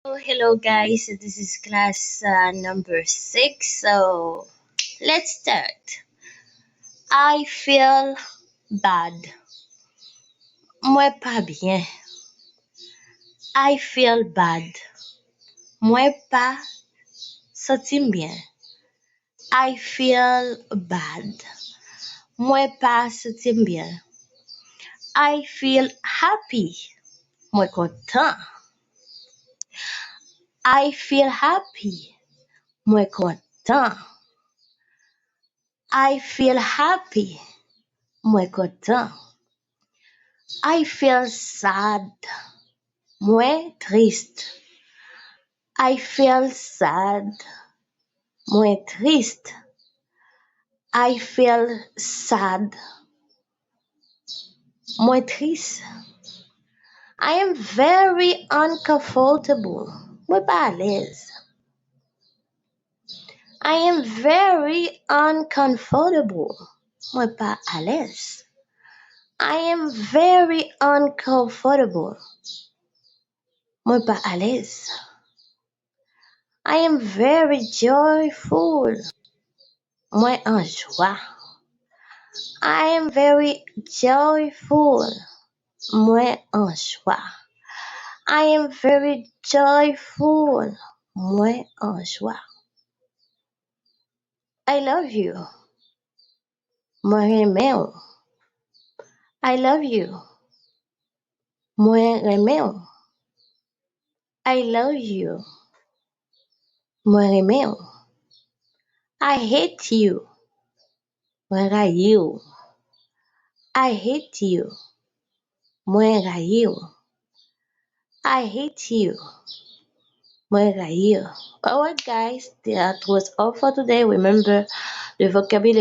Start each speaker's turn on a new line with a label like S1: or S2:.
S1: Oh, hello guys, this is class number 6. So let's start. I feel bad. Moi pas bien. I feel bad. Moi pas sentim bien. I feel bad. Moi pas sentim bien. I feel happy. Moi content. I feel happy. Moi content. I feel happy. Moi content. I feel sad. Moi triste. I feel sad. Moi triste. I feel sad. Moi triste. I am very uncomfortable. Moi pas à l'aise. I am very uncomfortable. Moi pas à l'aise. I am very uncomfortable. Moi pas à l'aise. I am very joyful. Moi en joie. I am very joyful. Moi en joie. I am very joyful. Moi en joie. I love you. Moi remeo. I love you. Moi remeo. I love you. Moi remeo. I hate you. Moi raio. I hate you. Moi raio. I hate you. Moi raio. Alright guys, that was all for today. Remember the vocabulary